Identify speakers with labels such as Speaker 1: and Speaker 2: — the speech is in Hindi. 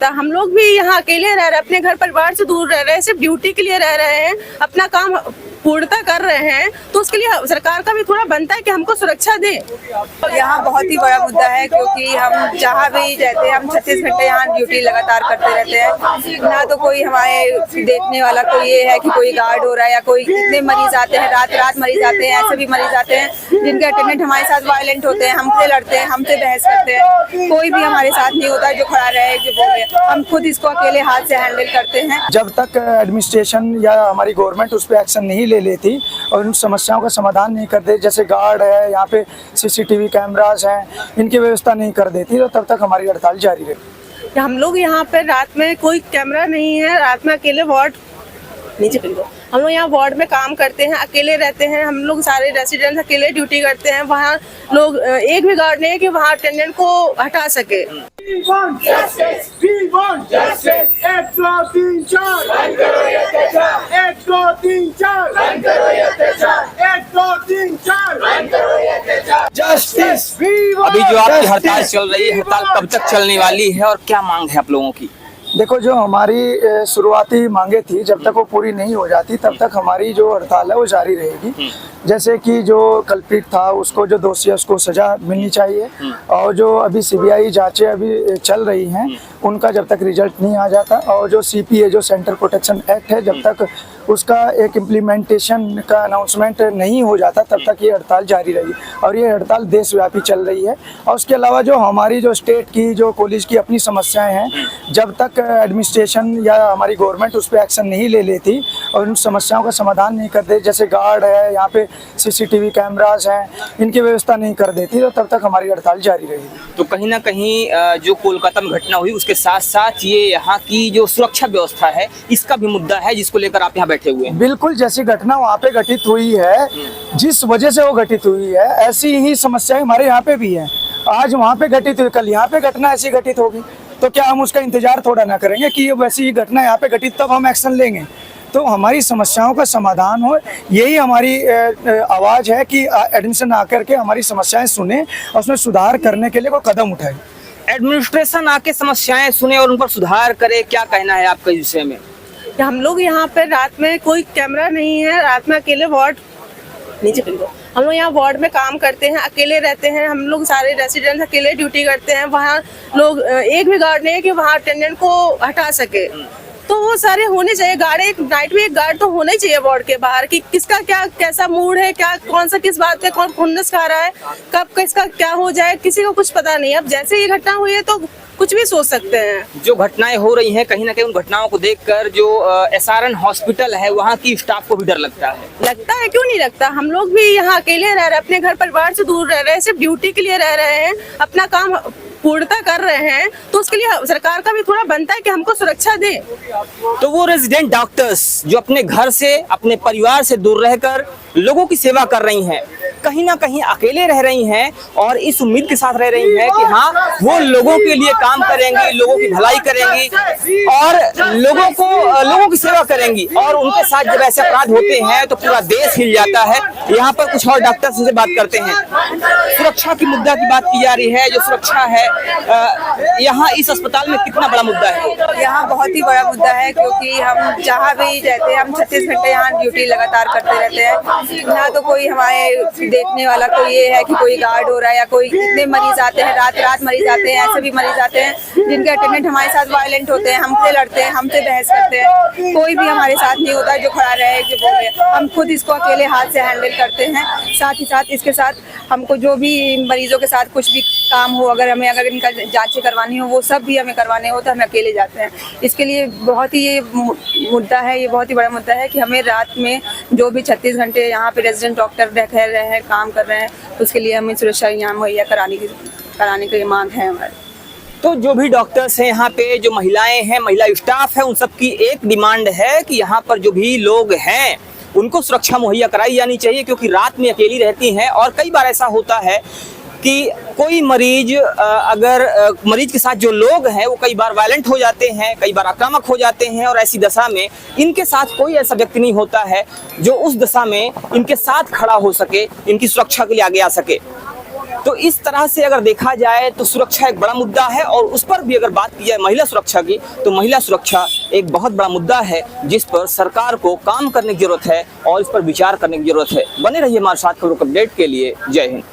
Speaker 1: हम लोग भी यहाँ अकेले रह रहे हैं, अपने घर परिवार से दूर रह रहे हैं, सिर्फ ड्यूटी के लिए रह रहे हैं, अपना काम पूर्णता कर रहे हैं, तो उसके लिए सरकार का भी थोड़ा बनता है कि हमको सुरक्षा दे।
Speaker 2: यहाँ बहुत ही बड़ा मुद्दा है क्योंकि हम जहाँ भी रहते हैं हम 36 घंटे यहाँ ड्यूटी लगातार करते रहते हैं। ना तो कोई हमारे देखने वाला कोई ये है कि कोई गार्ड हो रहा है या कोई इतने मरीज आते हैं, रात मरीज आते हैं, ऐसे भी मरीज आते हैं जिनके अटेंडेंट हमारे साथ वायलेंट होते हैं, हमसे लड़ते हैं, हमसे बहस करते हैं। कोई भी हमारे साथ नहीं होता जो खड़ा रहे जो बोले, हम खुद इसको अकेले हाथ से हैंडल करते हैं।
Speaker 3: जब तक एडमिनिस्ट्रेशन या हमारी गवर्नमेंट उस पर एक्शन नहीं ले लेती और उन समस्याओं का समाधान नहीं कर देती, जैसे गार्ड है, यहाँ पे सीसीटीवी कैमरास हैं, इनकी व्यवस्था नहीं कर देती, तो तब तक हमारी हड़ताल जारी रहेगी।
Speaker 1: हम लोग यहाँ पे रात में कोई कैमरा नहीं है, रात में अकेले वार्ड नीचे हम लोग यहाँ वार्ड में काम करते हैं, अकेले रहते हैं, हम लोग सारे रेसिडेंट्स अकेले ड्यूटी करते हैं। वहाँ लोग एक भी गार्ड नहीं है कि वहाँ अटेंडेंट को हटा सके।
Speaker 4: अभी जो आपकी हड़ताल चल रही है, हड़ताल कब तक चलने वाली है और क्या मांग है आप लोगों की?
Speaker 3: देखो, जो हमारी शुरुआती मांगे थी, जब तक वो पूरी नहीं हो जाती तब तक हमारी जो हड़ताल है वो जारी रहेगी। जैसे कि जो कल्प्रिट था उसको, जो दोषी है उसको सजा मिलनी चाहिए, और जो अभी सीबीआई जांचें अभी चल रही हैं उनका जब तक रिजल्ट नहीं आ जाता, और जो सीपीए जो सेंट्रल प्रोटेक्शन एक्ट है, जब तक उसका एक इम्प्लीमेंटेशन का अनाउंसमेंट नहीं हो जाता तब तक ये हड़ताल जारी रहेगी। और ये हड़ताल देशव्यापी चल रही है। और उसके अलावा जो हमारी जो स्टेट की जो कॉलेज की अपनी समस्याएं हैं, जब तक एडमिनिस्ट्रेशन या हमारी गवर्नमेंट उस पर एक्शन नहीं ले लेती और उन समस्याओं का समाधान नहीं कर देती, जैसे गार्ड है, यहाँ पे सीसीटीवी कैमरास हैं, इनकी व्यवस्था नहीं कर देती, तो तब तक हमारी हड़ताल जारी रहेगी।
Speaker 4: तो कहीं ना कहीं जो कोलकाता में घटना हुई उसके साथ साथ ये यहाँ की जो सुरक्षा व्यवस्था है इसका भी मुद्दा है, जिसको लेकर आप यहाँ बैठे हुए हैं।
Speaker 3: बिल्कुल, जैसी घटना वहाँ पे घटित हुई है, जिस वजह से वो घटित हुई है, ऐसी ही समस्याएं हमारे यहाँ पे भी हैं। आज वहाँ पे घटित हुई, कल यहाँ पे घटना ऐसी घटित होगी, तो क्या हम उसका इंतजार थोड़ा ना करेंगे कि वैसी ही घटना यहाँ पे घटित तब हम एक्शन लेंगे? तो हमारी समस्याओं का समाधान हो, यही हमारी आवाज़ है कि एडमिनिस्ट्रेशन आकर के हमारी समस्याएं सुने और उसमें सुधार करने के लिए कोई कदम उठाए।
Speaker 4: एडमिनिस्ट्रेशन आके समस्याएं सुने और उन पर सुधार करे, क्या कहना है आपका इस विषय में?
Speaker 1: हम लोग यहाँ पे रात में कोई कैमरा नहीं है, रात में अकेले वार्ड नीचे हम लोग यहाँ वार्ड में काम करते हैं, अकेले रहते हैं, हम लोग सारे रेसिडेंट्स अकेले ड्यूटी करते हैं। वहाँ लोग एक भी गार्ड नहीं है कि वहाँ अटेंडेंट को हटा सके, तो वो सारे होने चाहिए गार्ड। एक नाइट में एक गार्ड तो होना ही चाहिए वार्ड के बाहर कि किसका क्या कैसा मूड है, क्या कौन सा किस बात पे कौन खुन्नस खा रहा है, कब किसका क्या हो जाए, किसी को कुछ पता नहीं। अब जैसे ये घटना हुई है तो कुछ भी सोच सकते हैं।
Speaker 4: जो घटनाएं हो रही हैं, कहीं ना कहीं उन घटनाओं को देखकर जो SRN हॉस्पिटल है वहाँ की स्टाफ को भी डर लगता है।
Speaker 1: लगता है, क्यों नहीं लगता। हम लोग भी यहाँ अकेले रह रहे हैं, अपने घर परिवार से दूर रह रहे हैं, सिर्फ ड्यूटी के लिए रह रहे हैं, अपना काम पूर्णता कर रहे हैं, तो उसके लिए सरकार का भी थोड़ा बनता है कि हमको सुरक्षा दे।
Speaker 4: तो वो रेजिडेंट डॉक्टर्स जो अपने घर से, अपने परिवार से दूर रहकर लोगों की सेवा कर रही हैं, कहीं ना कहीं अकेले रह रही हैं और इस उम्मीद के साथ रह रही हैं कि हाँ, वो लोगों के लिए काम करेंगी, लोगों की भलाई करेंगी और लोगों की सेवा करेंगी। और उनके साथ जब ऐसे अपराध होते हैं तो पूरा देश हिल जाता है। यहाँ पर कुछ और डॉक्टर्स से बात करते हैं। सुरक्षा की मुद्दा की बात की जा रही है। जो सुरक्षा है यहाँ इस अस्पताल में कितना बड़ा मुद्दा है?
Speaker 2: यहाँ बहुत ही बड़ा मुद्दा है क्योंकि हम जहाँ भी रहते हैं हम 36 घंटे यहाँ ड्यूटी लगातार करते रहते हैं। ना तो कोई हमारे देखने वाला कोई ये है कि कोई गार्ड हो रहा है या कोई इतने मरीज आते हैं, रात मरीज आते हैं, ऐसे भी मरीज आते हैं जिनके अटेंडेंट हमारे साथ वायलेंट होते हैं, हमसे लड़ते हैं, हमसे बहस करते हैं। कोई भी हमारे साथ नहीं होता जो खड़ा रहे जो बोले, हम खुद इसको अकेले हाथ से हैंडल करते हैं। साथ ही साथ इसके साथ हमको जो भी मरीजों के साथ कुछ भी काम हो, अगर इनका जांचें करवानी हो, वो सब भी हमें करवाने हो तो हम अकेले जाते हैं। इसके लिए बहुत ही ये मुद्दा है, ये बहुत ही बड़ा मुद्दा है कि हमें रात में जो भी 36 घंटे यहाँ पे रेजिडेंट डॉक्टर रह रहे हैं, काम कर रहे हैं, उसके लिए हमें सुरक्षा यहाँ मुहैया कराने की मांग है हमारी।
Speaker 4: तो जो भी डॉक्टर्स हैं यहाँ पे, जो महिलाएं हैं, महिला स्टाफ है, उन सबकी एक डिमांड है कि यहाँ पर जो भी लोग हैं उनको सुरक्षा मुहैया कराई जानी चाहिए, क्योंकि रात में अकेली रहती हैं। और कई बार ऐसा होता है कि कोई मरीज मरीज के साथ जो लोग हैं वो कई बार वायलेंट हो जाते हैं, कई बार आक्रामक हो जाते हैं, और ऐसी दशा में इनके साथ कोई ऐसा व्यक्ति नहीं होता है जो उस दशा में इनके साथ खड़ा हो सके, इनकी सुरक्षा के लिए आगे आ सके। तो इस तरह से अगर देखा जाए तो सुरक्षा एक बड़ा मुद्दा है, और उस पर भी अगर बात की जाए महिला सुरक्षा की, तो महिला सुरक्षा एक बहुत बड़ा मुद्दा है जिस पर सरकार को काम करने की जरूरत है और इस पर विचार करने की जरूरत है। बने रहिए हमारे साथ खबरों के अपडेट के लिए। जय हिंद।